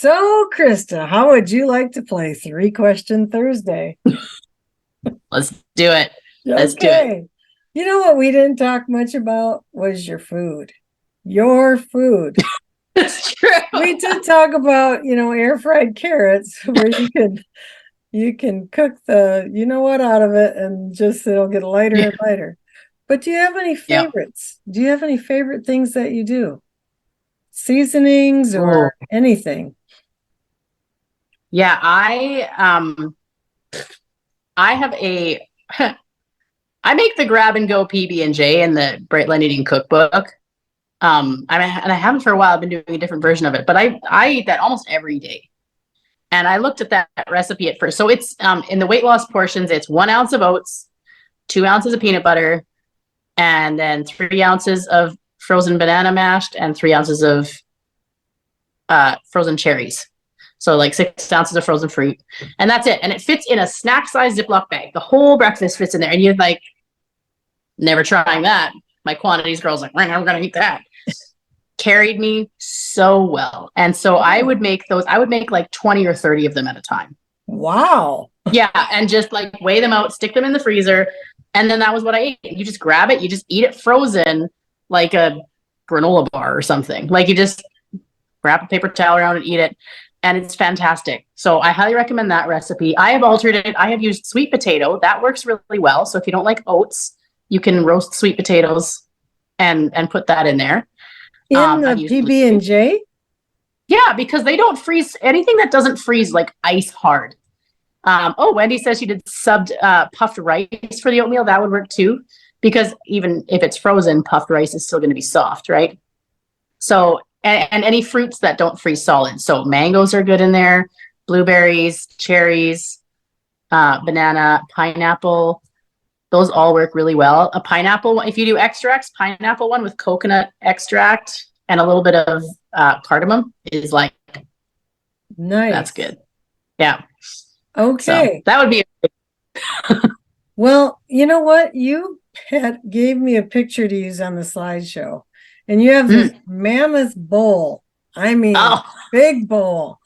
So, Krista, how would you like to play 3-Question Thursday? Let's do it. Let's do it. Okay. You know what we didn't talk much about was your food. Your food. It's true. We did talk about, air fried carrots where you can cook the what out of it and just it'll get lighter Yeah. and lighter. But do you have any Yeah. favorites? Do you have any favorite things that you do? Seasonings Oh, or anything? yeah. I have a I make the grab and go PB&J in the Brightline Eating Cookbook. And I haven't for a while. I've been doing a different version of it, but I eat that almost every day. And I looked at that recipe at first. So it's in the weight loss portions, it's 1 ounce of oats, 2 ounces of peanut butter, and then 3 ounces of frozen banana mashed and 3 ounces of frozen cherries. So like 6 ounces of frozen fruit. And that's it. And it fits in a snack size Ziploc bag. The whole breakfast fits in there. And you're like, never trying that. My quantities girl's like, I'm going to eat that. Carried me so well. And so I would make like 20 or 30 of them at a time. Wow. Yeah. And just like weigh them out, stick them in the freezer. And then that was what I ate. You just grab it, you just eat it frozen like a granola bar or something. Like you just wrap a paper towel around and eat it. And it's fantastic. So I highly recommend that recipe. I have altered it. I have used sweet potato. That works really well. So if you don't like oats, you can roast sweet potatoes and put that in there. In the PB&J? Yeah, because they don't freeze anything that doesn't freeze like ice hard. Wendy says she did subbed puffed rice for the oatmeal. That would work too, because even if it's frozen, puffed rice is still going to be soft, right? So, and any fruits that don't freeze solid. So mangoes are good in there, blueberries, cherries, banana, pineapple. Those all work really well. A pineapple, if you do extracts, pineapple one with coconut extract and a little bit of cardamom is like, Nice. that's good. Yeah. Okay. So that would be. Well, you know what? You gave me a picture to use on the slideshow, and you have this mammoth bowl. I mean, big bowl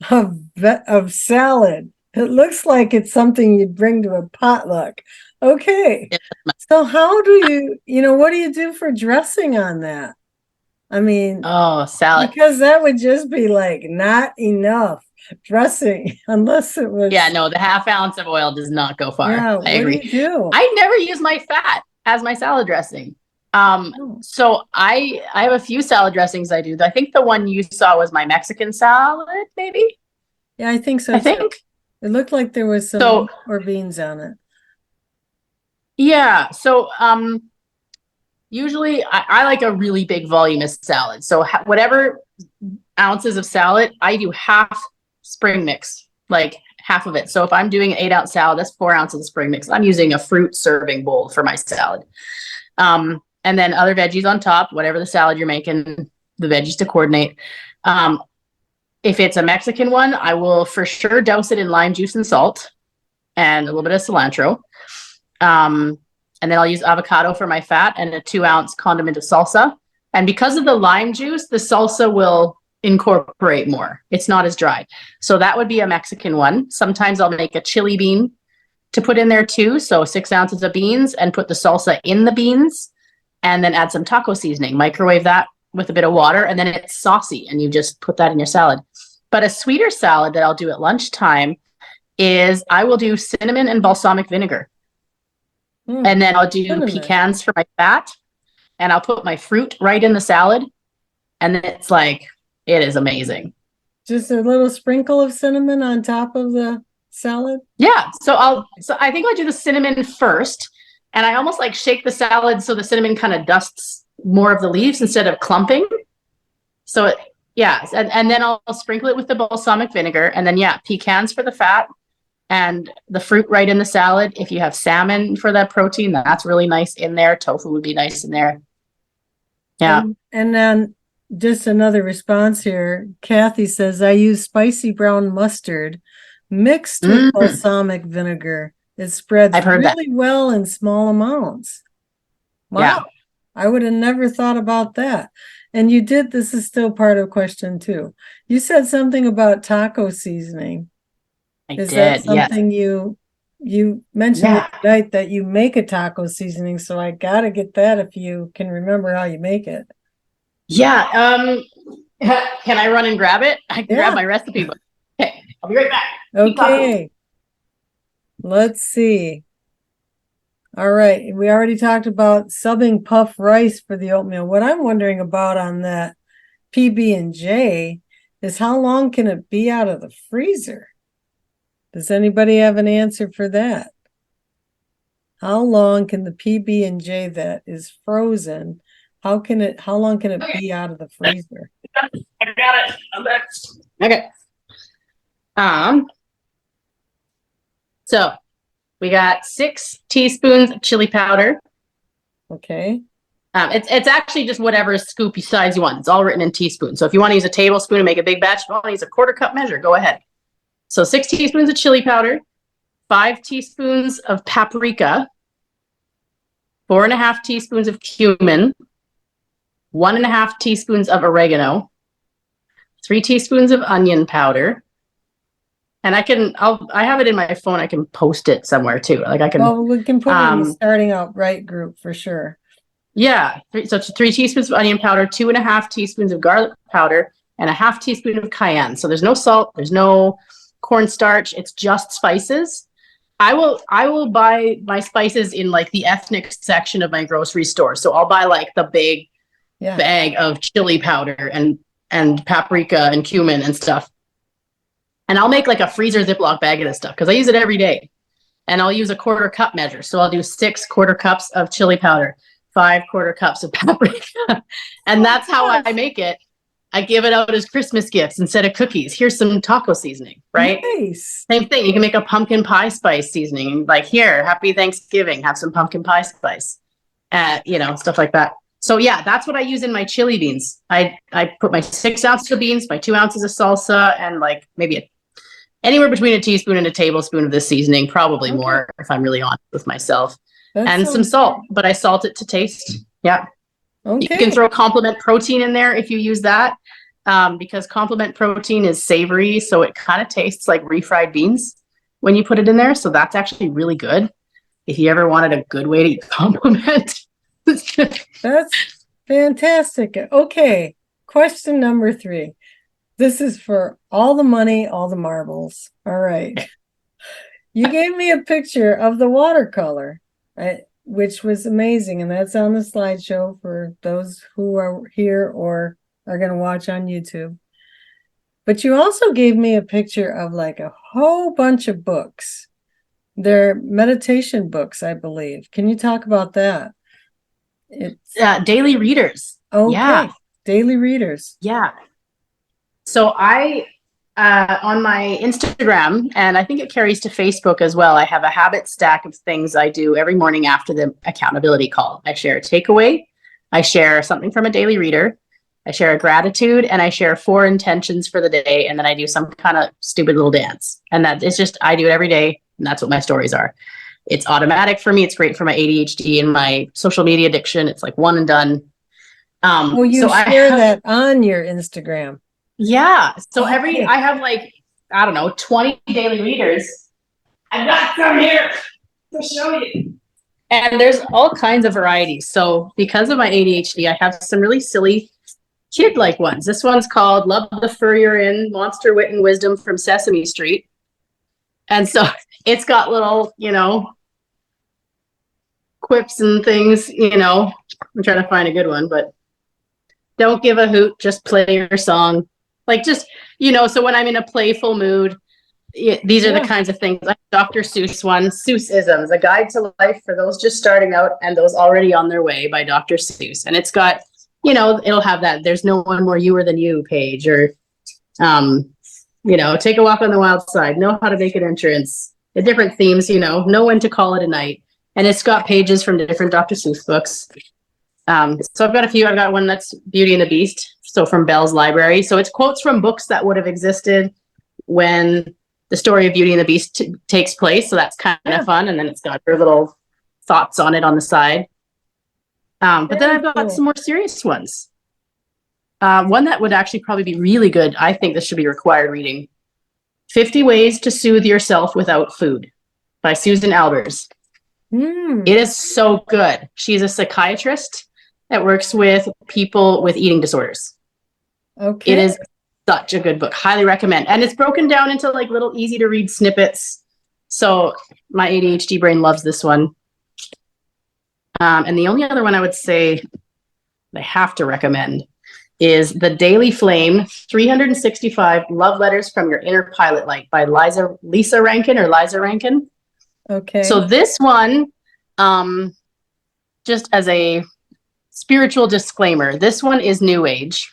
of salad. It looks like it's something you'd bring to a potluck. Okay. So how do what do you do for dressing on that? I mean, salad. Because that would just be like not enough dressing unless it was. Yeah, no, the half ounce of oil does not go far. Yeah, I agree. What do you do? I never use my fat as my salad dressing. So I have a few salad dressings I do. I think the one you saw was my Mexican salad, maybe. Yeah, I think so. I think it looked like there was some or beans on it. Yeah. So usually I like a really big voluminous salad. So whatever ounces of salad, I do half spring mix, like half of it. So if I'm doing an 8-ounce salad, that's 4 ounces of spring mix. I'm using a fruit serving bowl for my salad. And then other veggies on top, whatever the salad you're making, the veggies to coordinate. If it's a Mexican one, I will for sure douse it in lime juice and salt and a little bit of cilantro. And then I'll use avocado for my fat and a 2-ounce condiment of salsa. And because of the lime juice, the salsa will incorporate more. It's not as dry. So that would be a Mexican one. Sometimes I'll make a chili bean to put in there too. So 6 ounces of beans and put the salsa in the beans and then add some taco seasoning. Microwave that with a bit of water and then it's saucy and you just put that in your salad. But a sweeter salad that I'll do at lunchtime is I will do cinnamon and balsamic vinegar. And then I'll do pecans for my fat and I'll put my fruit right in the salad. And then it's like, it is amazing. Just a little sprinkle of cinnamon on top of the salad? Yeah. So I think I'll do the cinnamon first. And I almost like shake the salad so the cinnamon kind of dusts more of the leaves instead of clumping. So and then I'll sprinkle it with the balsamic vinegar. And then pecans for the fat. And the fruit right in the salad. If you have salmon for that protein, that's really nice in there. Tofu would be nice in there. Yeah. And then just another response here. Kathy says, I use spicy brown mustard mixed with balsamic vinegar. It spreads really well in small amounts. Wow. Yeah. I would have never thought about that. And you did, this is still part of question 2. You said something about taco seasoning. Is that something you mentioned the other night that you make a taco seasoning? So I gotta get that if you can remember how you make it. Yeah. Can I run and grab it? I can grab my recipe book. Okay, I'll be right back. Okay. Let's see. All right. We already talked about subbing puff rice for the oatmeal. What I'm wondering about on that PB&J is how long can it be out of the freezer? Does anybody have an answer for that? How long can the PB&J that is frozen, how long can it be out of the freezer? I got it. I'm back. Okay. So we got 6 teaspoons of chili powder. Okay. It's actually just whatever scoop size you want. It's all written in teaspoons. So if you want to use a tablespoon and make a big batch, if you want to use a 1/4 cup measure, go ahead. So 6 teaspoons of chili powder, 5 teaspoons of paprika, 4.5 teaspoons of cumin, 1.5 teaspoons of oregano, 3 teaspoons of onion powder. And I have it in my phone. I can post it somewhere too. Like I can. Well, we can put it in the starting out right group for sure. Yeah. So 3 teaspoons of onion powder, 2.5 teaspoons of garlic powder, and 1/2 teaspoon of cayenne. So there's no salt, there's no cornstarch. It's just spices. I will buy my spices in like the ethnic section of my grocery store. So I'll buy like the big bag of chili powder and paprika and cumin and stuff. And I'll make like a freezer Ziploc bag of this stuff because I use it every day. And I'll use a 1/4 cup measure. So I'll do 6 1/4 cups of chili powder, 5 1/4 cups of paprika. And that's how I make it. I give it out as Christmas gifts instead of cookies. Here's some taco seasoning, right? Nice. Same thing. You can make a pumpkin pie spice seasoning. Like here, happy Thanksgiving, have some pumpkin pie spice. Stuff like that. So yeah, that's what I use in my chili beans. I put my 6 ounces of beans, my 2 ounces of salsa, and like maybe anywhere between a teaspoon and a tablespoon of this seasoning, probably more if I'm really honest with myself. And some salt, but I salt it to taste. Yeah. Okay. You can throw complement protein in there if you use that, because complement protein is savory, so it kind of tastes like refried beans when you put it in there. So that's actually really good if you ever wanted a good way to eat complement. That's fantastic. Okay, question number 3. This is for all the money, all the marbles. All right. You gave me a picture of the watercolor, which was amazing. And that's on the slideshow for those who are here or are going to watch on YouTube. But you also gave me a picture of like a whole bunch of books. They're meditation books, I believe. Can you talk about that? It's daily readers. Okay. Yeah. Daily readers. Yeah. So I, on my Instagram, and I think it carries to Facebook as well, I have a habit stack of things I do every morning after the accountability call. I share a takeaway, I share something from a daily reader, I share a gratitude, and I share 4 intentions for the day, and then I do some kind of stupid little dance. And that it's just, I do it every day, and that's what my stories are. It's automatic for me. It's great for my ADHD and my social media addiction. It's like one and done. You share that on your Instagram. Yeah. So I have like, I don't know, 20 daily readers. I've got some here to show you. And there's all kinds of varieties. So because of my ADHD, I have some really silly kid-like ones. This one's called Love the Fur You're In, Monster Wit and Wisdom from Sesame Street. And so it's got little, quips and things, I'm trying to find a good one, but don't give a hoot, just play your song. Like just, so when I'm in a playful mood, these are the kinds of things. Like Dr. Seuss one, Seuss-isms, A Guide to Life for Those Just Starting Out and Those Already on Their Way by Dr. Seuss. And it's got, it'll have that There's No One More Youer Than You page, or, Take a Walk on the Wild Side, Know How to Make an Entrance, the different themes, Know When to Call It a Night. And it's got pages from different Dr. Seuss books. So I've got a few. I've got one that's Beauty and the Beast, so from Bell's Library. So it's quotes from books that would have existed when the story of Beauty and the Beast takes place. So that's kind of fun. And then it's got their little thoughts on it on the side. But then I've got some more serious ones. One that would actually probably be really good. I think this should be required reading. 50 Ways to Soothe Yourself Without Food by Susan Albers. It is so good. She's a psychiatrist that works with people with eating disorders. Okay. It is such a good book. Highly recommend. And it's broken down into like little easy to read snippets. So my ADHD brain loves this one. And the only other one I would say I have to recommend is The Daily Flame, 365 Love Letters from Your Inner Pilot Light by Lisa Rankin. Okay. So this one, just as a spiritual disclaimer, this one is New Age.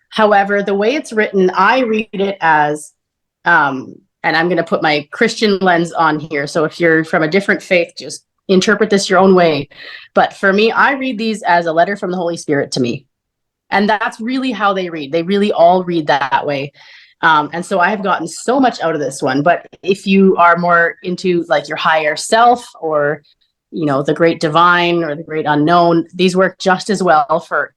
However, the way it's written, I read it as, and I'm going to put my Christian lens on here. So if you're from a different faith, just interpret this your own way. But for me, I read these as a letter from the Holy Spirit to me. And that's really how they read. They really all read that way. And so I have gotten so much out of this one. But if you are more into like your higher self or, you know, the great divine or the great unknown, these work just as well for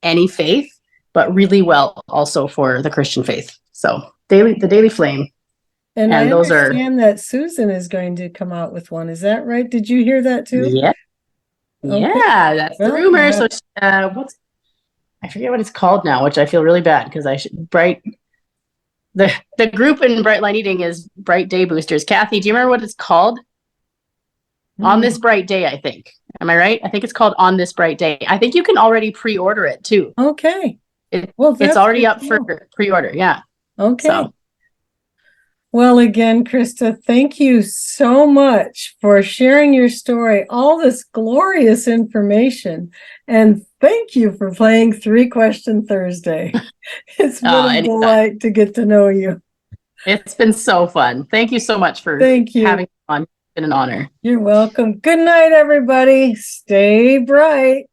any faith, but really well also for the Christian faith. So The Daily Flame. And I understand that Susan is going to come out with one. Is that right? Did you hear that too? Yeah. Okay. Yeah, that's the rumor. So I forget what it's called now, which I feel really bad because the group in Bright Line Eating is Bright Day Boosters. Kathy, do you remember what it's called? On This Bright Day, I think. Am I right? I think it's called On This Bright Day. I think you can already pre-order it too. Okay. It's already up for pre-order. Yeah. Okay. So. Well, again, Krysta, thank you so much for sharing your story, all this glorious information, and thank you for playing 3-Question Thursday. It's been a delight to get to know you. It's been so fun. Thank you so much for having me on. It's been an honor. You're welcome. Good night, everybody. Stay bright.